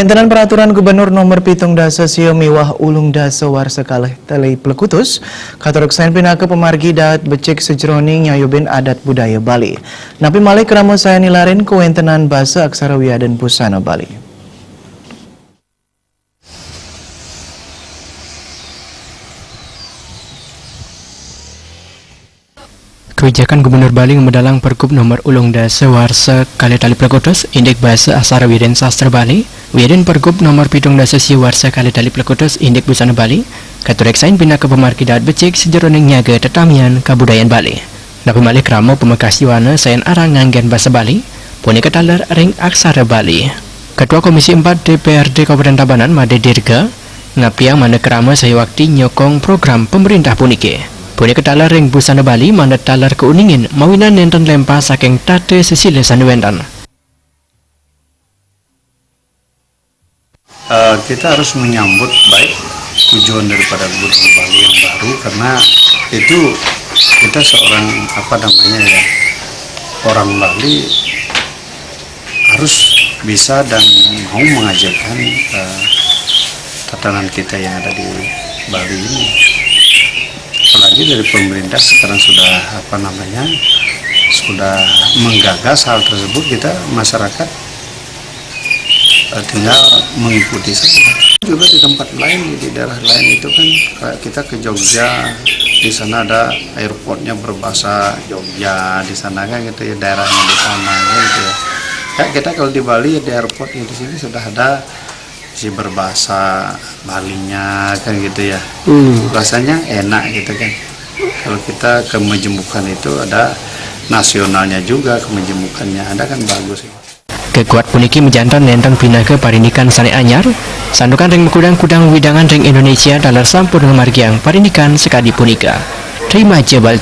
Kawentenan Peraturan Gubernur Nomor Pitung Dasa Sio Miwah Ulung Dasa Warsa Kalih Tali Plekutus katuruk saen pinaka pemargi daat becek sejroning nyayubin adat budaya Bali. Napi malih kramo saya nilarin kawentenan basa aksara wiadan busana Bali. Kebijakan Gubernur Bali memedalang Pergub Nomor Ulung Dasa Warsa Kalih Tali Plekutus Indek Bahasa Aksara Wiadan Sastra Bali Wiadan Pergub Nomor Pitung Dasa Sio Warsa Kalih Tali Plekutus Indek Busana Bali katurek saen pinaka pemargi daat becek sejroning nyaga tetamian kabudayaan Bali. Napi malih kramo pemekas yuana saen arang nganggen basa Bali punika taler ring aksara Bali. Ketua Komisi 4 DPRD Kabupaten Tabanan Made Dirga ngapiang mana krama saya waktu nyokong program pemerintah puniki. Punika taler ring busana Bali mana taler keuningin mawinan nenten lempa saking tate sesile sanuwendan. Kita harus menyambut baik tujuan daripada Gubernur Bali yang baru, karena itu kita seorang orang Bali harus bisa dan mau mengajarkan tatanan kita yang ada di Bali ini. Apalagi dari pemerintah sekarang sudah sudah menggagas hal tersebut, kita masyarakat tinggal mengikuti saja. Juga di tempat lain, di daerah lain itu kan kita ke Jogja, di sana ada airportnya berbahasa Jogja, di sana kan gitu ya, daerahnya di sana kan gitu ya. Kayak kita kalau di Bali di airport di sini sudah ada si berbahasa Balinya kan gitu ya. Rasanya enak gitu kan. Kalau kita ke Majembukan itu ada nasionalnya juga, ke Majembukannya ada kan bagus. Kekuat puniki menjantan nentang pinaka parindikan sane anyar sandukan ring kudang-kudang widangan ring Indonesia dalam sampun margiang parindikan sekali punika. Terima Jebal